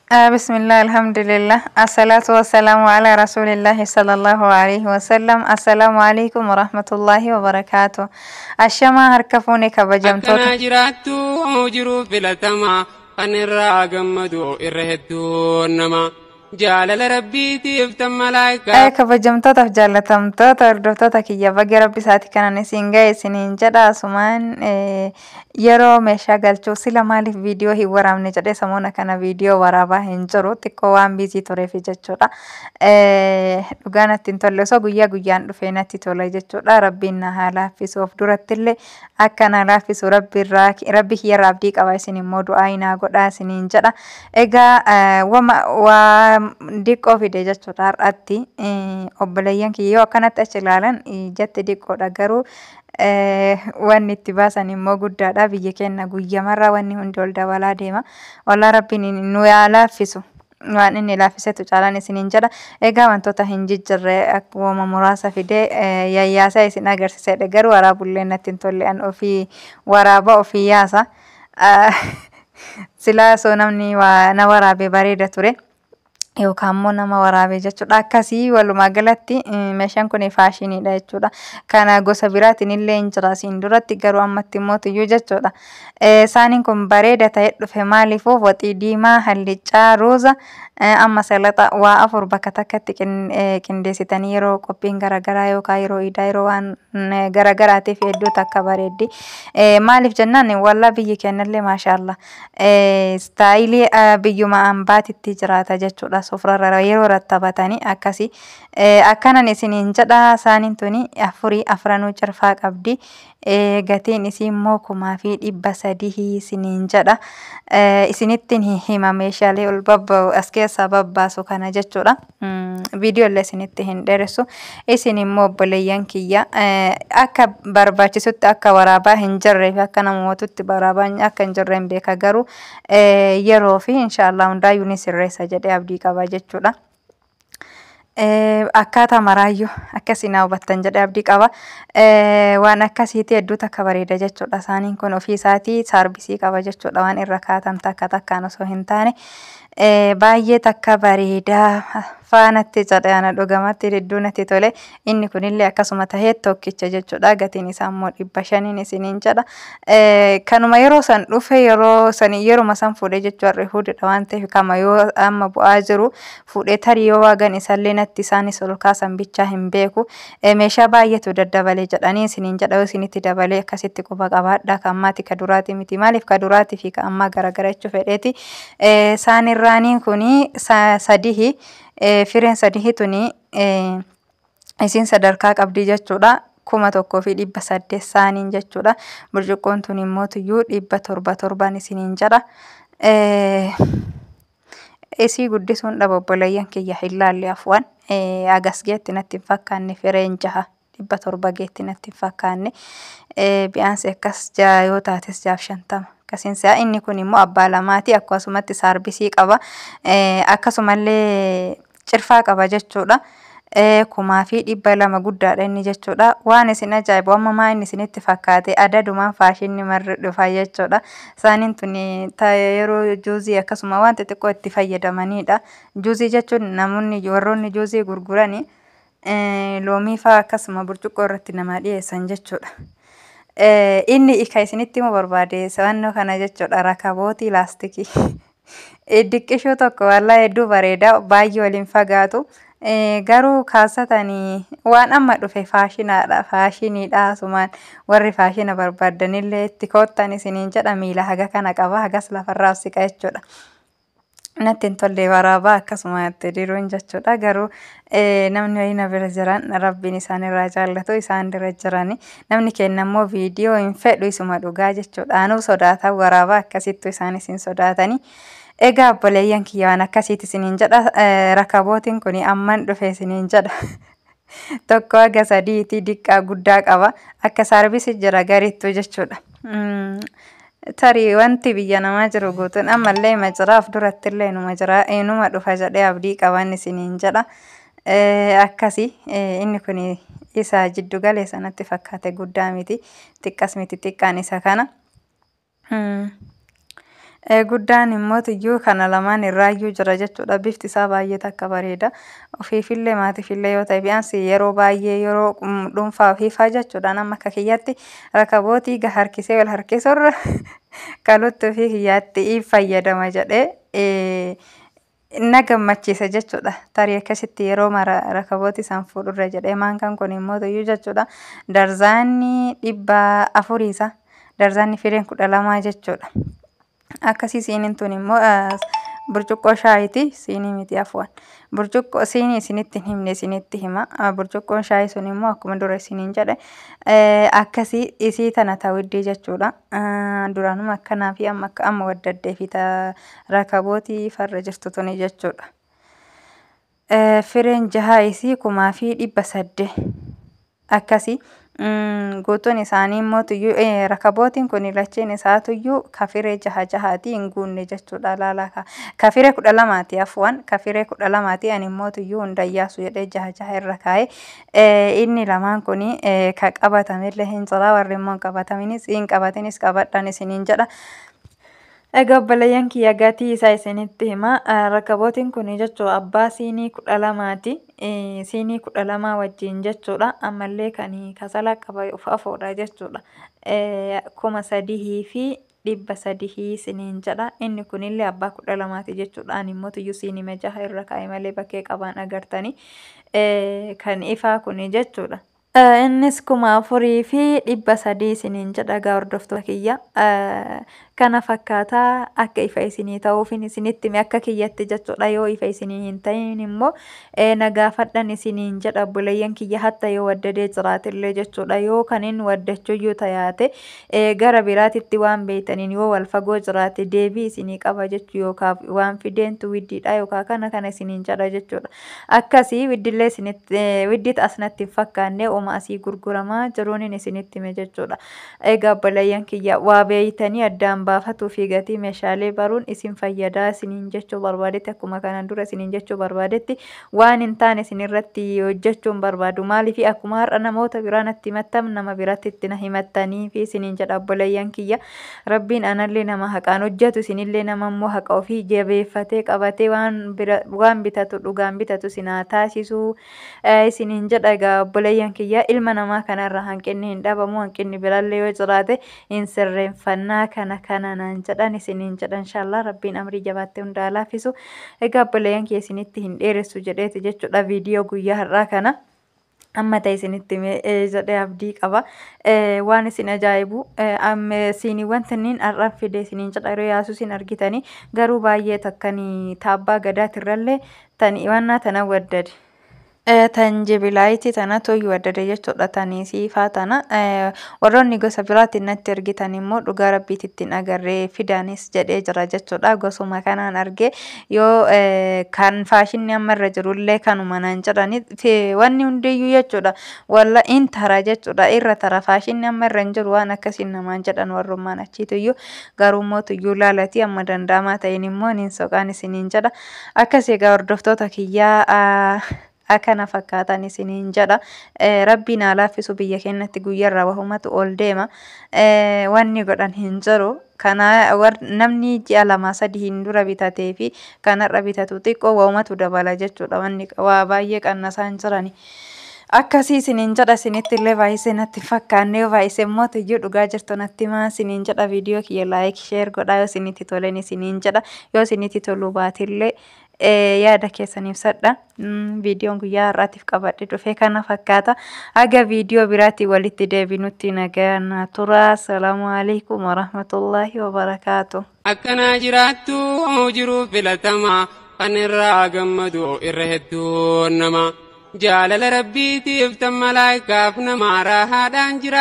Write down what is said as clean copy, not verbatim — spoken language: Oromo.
بسم الله الحمد لله الصلاة والسلام على رسول الله صلى الله عليه وسلم. السلام عليكم ورحمة الله وبركاته. الشما هركفوني كبجمتوتا أكنا جراتو جرو فلتما أنرا غمدو إرهدو نما جالل ربي تيفتم ملايكا kabajamtoota fi jaallatamtoota hordoftoota kiyya bagga rabbi isaati kanan isin ga'e isiniin jedha asumaan yeroo meeshaa galchuu sila maaliif viidiyoo hin waraabne jedhee samoona kana viidiyoo waraabaa hin jiru xiqqoo waan biizii tureef jechuudha. Dhugaa natti hin tolle osoo guyyaa guyyaan dhufee natti tola jechuudha. Rabbiin na haa laaffisu of durattillee akka na laaffisu rabbi kiyyarraa abdii qaba isin immoo du'aa hinaa godhaa isiniin jedha. Egaa waa diqqoo fide jechuudha har'atti obboleeyyan kiyya yoo akkanatti achi ilaalan ijatti diqqoodha garuu wanni itti baasan immoo guddaadha. Biyya keenya guyyamarraa wanni hundi ol dabalaa deema. Wallaa rabbiin nu yaa laaffisu. Waan inni laaffisetu caalaan isiniin jedha. Egaa wantoota hin jijjirre akkuma muraasa fidee yayyaasaa isin agarsiisedha. Garuu waraabullee natti hin tolle an ofii waraaba ofii yaasa. Silaa osoo namni na waraabee bareeda ture. Yookaan immoo nama waraabee jechuudha. Akkasii walumaa galatti meeshaan kun faashiniidha jechuudha. Kana gosa biraatiin illee hin jira asiin duratti garuu ammatti immoo tuyyuu jechuudha. Isaaniin kun bareeda ta'ee dhufe maaliifuu waxii diimaa, hallichaa, rooza amma salaxa waa afur bakka takkatti qindeessitanii yeroo qophiin garaagaraa yookaan yeroo iidaa yeroo waan garaagaraatiif hedduu takka bareeddi. Maaliif jennaan wallaa biyyi keenyallee maashaallah istaayilii biyyuma ambaatitti jiraata jechuudha. Sofrarra yeroo rattabatanii akkasii akkanan isiniin jedha. Isaaniin tuni afranuu cirfaa qabdi. Gatiin isii immoo 1,300 isiniin jedha. Isinittiin hima meeshaalee ol babba'u as keessaa babbaasu kana jechuudha. Viidiyoo illee isinitti hin dheeressu. Isin immoo obboleeyyan kiyya akka barbaachisutti akka waraabaa hin jirree fi akka namootutti waraabaan akka hin jirreen beeka garuu yeroo fi inshaallah hundaayyuu ni sirreessa jedhee abdii qaba jechuudha. Akkaataa maraayyuu akkasiin hubattan jedhee abdii qaba. Waan akkasiitii hedduu takka bareeda jechuudha. Isaaniin kun ofii isaatii saarbisii qaba jechuudha. Waan irra kaatan takkaan osoo hin taane baay'ee takka bareedaa faanatti jedhana dhugamatti hedduu natti tole. Inni kunillee akkasuma tahee tokkicha jechuudha. Gatiin isaa immoo 500 isiniin jedha. Kanuma yeroo san dhufe yeruma san fuudhee jechuudha rihuudidha waan ta'eef kama yoo amma bu'aa jiru fuudhee tarii yoo waagan isallee natti isaanis ol kaasan bichaa hin beeku. Meeshaa baay'eetu daddabalee jedhanii isiniin jedha yoo isinitti dabalee akkasitti quba qabaadha. Kan ammaati ka duraati miti maaliif ka duraatii fi ka ammaa garaagara jechuu fedheeti. Isaan irraanii kuni sadihi. Fireen sadii tuni isin sadarkaa qabdi jechuudha. 1,800 isaaniin jechuudha. Burcuqqoon tun immoo tuyyuu 700 isiniin jedha. Isii guddisuun dhaba obboleeyyan kiyya hin laalle afwan. Agas geetti natti hin fakkaanne fireen 600 geetti natti hin fakkaanne. Bi'aansi akkas yoo taates 650. Akkasiinsaa inni kun immoo abbaa lamaati akkasumatti saarbisii qaba. Akkasumallee cirfaa qaba jechuudha. 1,200 guddaadha inni jechuudha. Waan isin ajaa'ibu amma maa inni isinitti fakkaate adadumaan faashinni marri dhufa jechuudha. Isaaniin tun yeroo juuzii akkasuma waan xixiqqoo itti fayyadamanidha. Juuzii jechuun namoonni warroonni juuzii gurgurani loomii fa'aa akkasuma burcuqqoo irratti namaa dhiyeessan jechuudha. Inni kan isinitti immoo barbaade sawannoo kana jechuudha rakabootii laastikii. Diqqishuu tokko wallaa hedduu bareeda baay'ee waliin fagaatu. Garuu kaasatanii waan amma dhufe faashiniidha asumaan warri faashina barbaadanillee itti koottan isiniin jedha miila haga kana qaba hagas lafarraa siqa jechuudha. Natti hin tolle waraabaa akkasuma itti diruun jechuudha. Garuu namni wayina bira jiran rabbiin isaan irraa jaallatu isaan bira jirani. Namni kenna immoo viidiyoo hin fedhu isuma dhugaa jechuudha. Anuu sodaatan waraabaa akkasittu isaan isin sodaatanii. Egaa obboleeyyan kiyya waan akkasiiti isiniin jedha. Rakabootiin kun amman dhufe isiniin jedha. Tokko haga sadiiti diqqaa guddaa qaba. Akka saarbisi jira garittu jechuudha. Tarii wanti biyya namaa jiru guutuun ammallee majiraaf durattillee numa dhufa jedhee abdii qaban isiniin jedha. Akkasii inni kun isa jiddu galee sanatti fakkaate guddaa miti xiqqas miti xiqqaan isa kana. Guddaan immoo iyyuu kana lamaan irraayyuu jira jechuudha. Bifti isaa baay'ee takka bareeda. Ofiifillee maatiifillee yoo ta'e bi'aansi yeroo baay'ee yeroo dhuunfaa ofiifaa jechuudha. Nama akka kiyyaatti rakabootii harkisee wal harkisurra kalutti ofii kiyyaatti fayyadama jedhee na gammachiisa jechuudha. Tarii akkasitti yeroo mara rakabooti isaan fuudhurra jedhee maankaan kun immoo iyyuu jechuudha. Darzaanni 400 darzaanni fireen 12 jechuudha. Akkasii siiniin tun immoo burcuqqoo shaayiiti. Siinii miti afwan. Burcuqqoo siinii isinitti himne isinitti hima. Burcuqqoon shaayii sun immoo akkuma dura isiniin jedhe akkasii isii tana ta'uddii jechuudha. Duraanuma akkanaa fi amma waddaddee fi rakabootii farra jirtu tuni jechuudha. Fireen 6 isii 1,800 akkasii. Guutuun isaanii immoo tuyyuu rakabootiin kun lacheen isaa tuyyuu kafiree 6 hin guunne jechuudha. Laalaa kafiree 12 afwan kafiree 12 ani immoo tuyyuu hundayyaasu jedhee 6 irra kaa'ee inni lamaan kun ka qabatamellee hin jira warri immoo qabataminis hin qabatinis qabadhaan isiniin jedha. Egaa obboleeyyan kiyya gatii isaa isinitti hima. Rakabootiin kun jechuudha abbaa siinii 12ti. Siinii 12 wajjin jechuudha. Ammallee kan kasala qaba afuudha jechuudha. 3,300 isiniin jedha. Inni kunillee abbaa 12ti jechuudha. Ani immoo tuyyuu siinii 6 irra kaa'e malee bakkee qabaan agartanii kan ifaa kun jechuudha. Innis 4,300 isiniin jedha. Egaa hordoftoota kiyya kana fakkaataa akka ifa isinii ta'uufin isinitti akka kiyyatti jechuudha. Yoo ifa isinii hin ta'in immoo nagaafadhan isiniin jedha obboleeyyan kiyya hatta yoo waddadee jiraatillee jechuudha. Yoo kan inni waddachuuyyuu tayaate gara biraatitti waan beeytaniin yoo wal fagoo jiraate deebii isinii qaba jechuu yookaan waan fideentu widdiidha yookaan kana isiniin jedha jechuudha. Akkasii widdillee isinitti widdiit asnatti hin fakkaanne oma asii gurguramaa jiruun isinitti hime jechuudha. Egaa obboleeyyan kiyya waa beeytanii addaan baafatuu fi gatii meeshaalee baruun isin fayyadaa isiniin jechuu barbaadetti akkuma kanaan dura isiniin jechuu barbaadetti waan hin taane isinirratti hojjechuun barbaadu. Maaliif akkuma har'a namoota biraa natti himattan nama biratti itti na himattanii fi isiniin jedha obboleeyyan kiyya. Rabbiin anallee nama haqaan hojjetu isinillee nama immoo haqa ofii jabeeffatee qabatee waan bitatu dhugaan bitatu sinaa taasisu isiniin jedha. Egaa obboleeyyan kiyya ilma namaa kanarra hanqinni hin dhabamu. Hanqinni biraallee yoo jiraate hin sirreeffannaa kana naan jedhan isiniin jedhan inshallah rabbiin amrii jabaattee hundaa laafisu. Egaa obboleeyyan kiyya isinitti hin dheeressu jedheeti jechuudha viidiyoo guyyaa har'aa kana. Amma ta'e isinitti jedhee abdii qaba. Waan isin ajaa'ibu siiniiwwan tanniin har'aan fide isiniin jedha yeroo yaasuusin argitanii garuu baay'ee takkanii taabbaa gadaatirrallee wannaa tana waddade. Tanjibilaayitii tana tooyyuu waddade jechuudha. Tanii siifaa tana warroonni gosa biraatiin natti argitan immoo dhugaa rabbiitti hin agarree fidaanis jedhee jira jechuudha. Gosuma kanaan argee yoo kan faashinni ammarra jirullee kanuma naan jedhani wanni hundiyyuu jechuudha. Walla in tara jechuudha. Irra tara faashinni ammarra hin jiru waan akkasiin namaan jedhan warrummaan achiituyyuu garummoo tuyyuu laalatii amma danda'amaa ta'in immoo niin soqaan isiniin jedha. Akkasii egaa hordoftoota kiyyaa akkana fakkaatan isiniin jedha. Rabbiin haa laaffisu biyya keenyatti guyyaarraa wahumatu ol deema. Wanni godhan hin jiru. Kana namni ji'a 2-3 hin dura bitatee fi kanarra bitatu xiqqoo wahumatu dabala jechuudha. Wanni waa baay'ee qannasaan jirani. Akkasii isiniin jedha. Isinitti illee baay'isee natti fakkaanne yoo baay'isee immoo tuyyuu dhugaa jirtu natti himaa isiniin jedha. Viidiyoo kiyya laayik sheer godhaa yoo isinitti toleen isiniin jedha. Yoo isinitti toluu baatillee yaada keessaniif sadha. Viidiyoon guyyaa har'aatiif qabadhe dhufee kana fakkaata. Haga viidiyoo biraatti walitti deebinutti nagaan tura. Assalaamu alaikum warahmatullaahi wabarakaatu. Akkana jiraattu jiruu filatamaa kan irraa gammadu irra hedduu nama jaalala rabbiitiif tan malaayikaaf nama raahaadhaan jira.